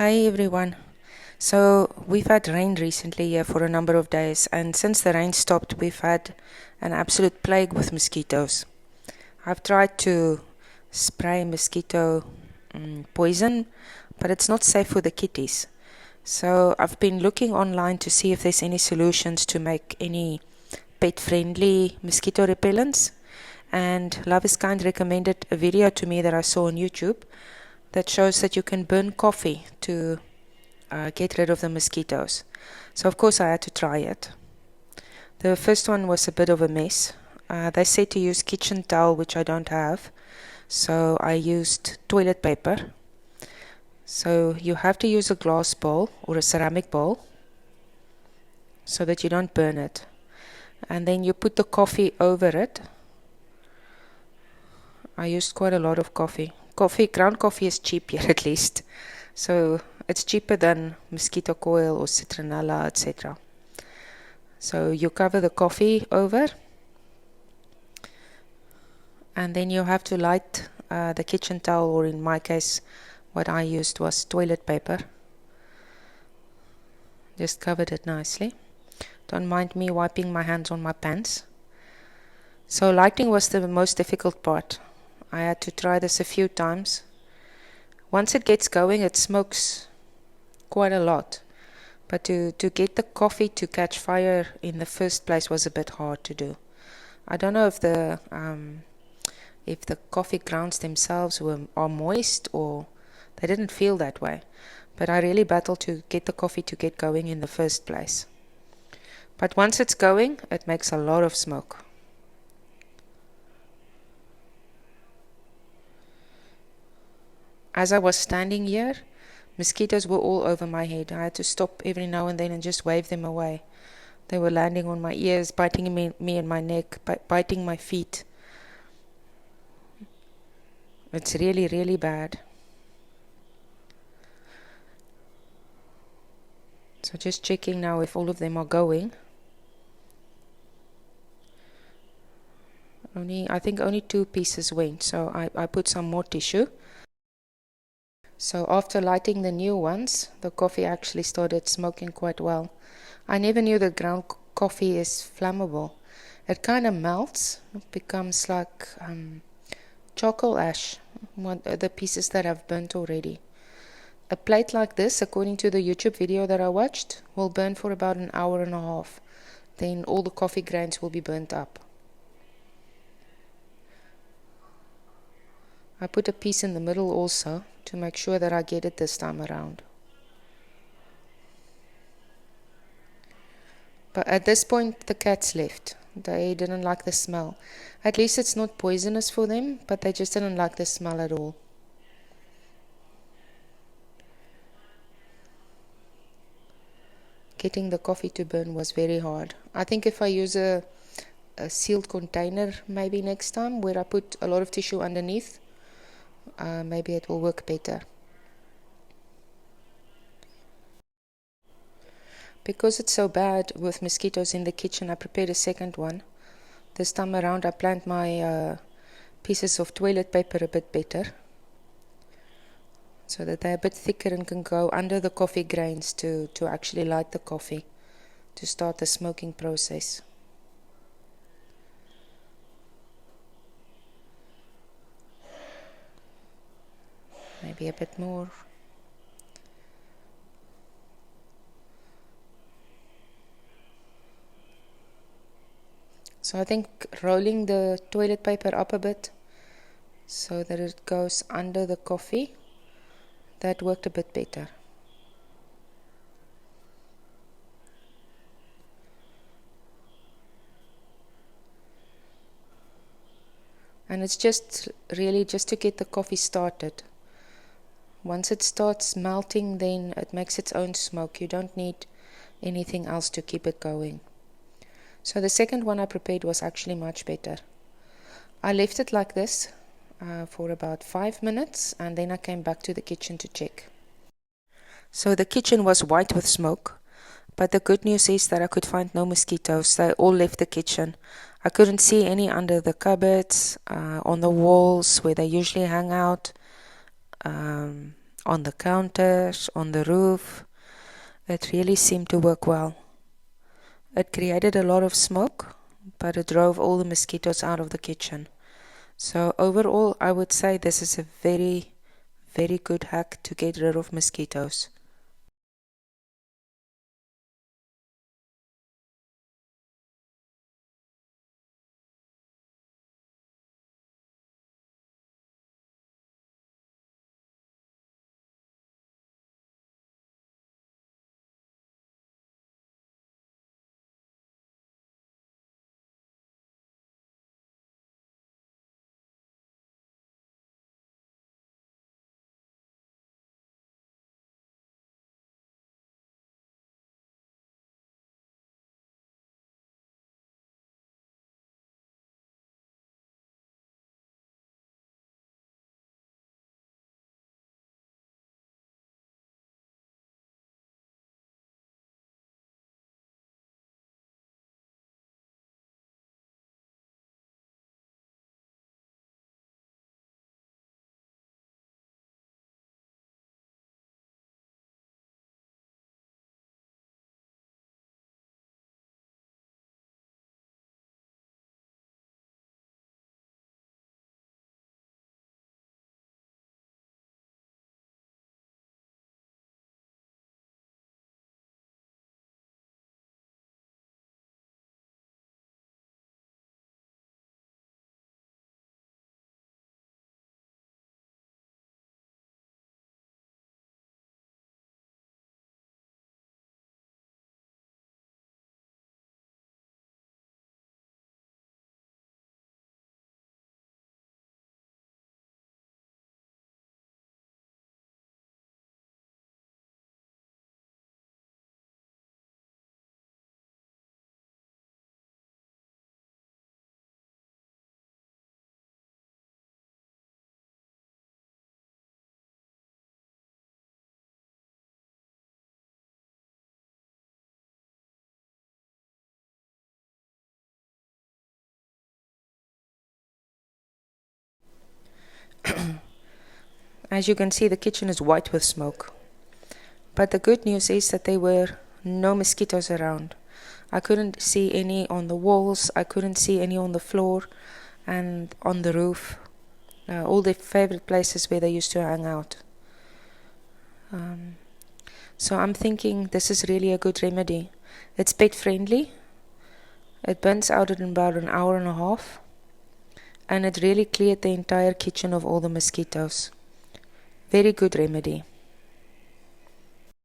Hi everyone. So we've had rain recently here for a number of days, and since the rain stopped, we've had an absolute plague with mosquitoes. I've tried to spray mosquito poison, but it's not safe for the kitties. So I've been looking online to see if there's any solutions to make any pet-friendly mosquito repellents. And Love is Kind recommended a video to me that I saw on YouTube that shows that you can burn coffee to get rid of the mosquitoes. So of course I had to try it. The first one was a bit of a mess. They said to use kitchen towel, which I don't have, so I used toilet paper. So you have to use a glass bowl or a ceramic bowl so that you don't burn it. And then you put the coffee over it. I used quite a lot of coffee. Ground coffee is cheap here at least. So it's cheaper than mosquito coil or citronella, etc. So you cover the coffee over, and then you have to light the kitchen towel, or in my case, what I used was toilet paper. Just covered it nicely. Don't mind me wiping my hands on my pants. So lighting was the most difficult part. I had to try this a few times. Once it gets going, it smokes quite a lot. But to get the coffee to catch fire in the first place was a bit hard to do. I don't know if the coffee grounds themselves are moist, or they didn't feel that way. But I really battled to get the coffee to get going in the first place. But once it's going, it makes a lot of smoke. As I was standing here, mosquitoes were all over my head. I had to stop every now and then and just wave them away. They were landing on my ears, biting me in my neck, biting my feet. It's really, really bad. So just checking now if all of them are going. I think only 2 pieces went, so I put some more tissue. So after lighting the new ones, the coffee actually started smoking quite well. I never knew that ground coffee is flammable. It kind of melts, it becomes like charcoal ash, the pieces that I've burnt already. A plate like this, according to the YouTube video that I watched, will burn for about an hour and a half. Then all the coffee grains will be burnt up. I put a piece in the middle also to make sure that I get it this time around. But at this point the cats left. They didn't like the smell. At least it's not poisonous for them, but they just didn't like the smell at all. Getting the coffee to burn was very hard. I think if I use a sealed container maybe next time, where I put a lot of tissue underneath, maybe it will work better. Because it's so bad with mosquitoes in the kitchen, I prepared a second one. This time around I planned my pieces of toilet paper a bit better, so that they're a bit thicker and can go under the coffee grains to actually light the coffee, to start the smoking process. Maybe a bit more. So I think rolling the toilet paper up a bit so that it goes under the coffee, that worked a bit better. And it's just really just to get the coffee started. Once it starts melting, then it makes its own smoke. You don't need anything else to keep it going. So the second one I prepared was actually much better. I left it like this for about 5 minutes, and then I came back to the kitchen to check. So the kitchen was white with smoke, but the good news is that I could find no mosquitoes. They all left the kitchen. I couldn't see any under the cupboards, on the walls where they usually hang out. on the counters, on the roof. It really seemed to work well. It created a lot of smoke, but it drove all the mosquitoes out of the kitchen. So overall, I would say this is a very, very good hack to get rid of mosquitoes. As you can see, the kitchen is white with smoke. But the good news is that there were no mosquitoes around. I couldn't see any on the walls, I couldn't see any on the floor and on the roof. All their favorite places where they used to hang out. So I'm thinking this is really a good remedy. It's pet friendly. It burns out in about an hour and a half. And it really cleared the entire kitchen of all the mosquitoes. Very good remedy.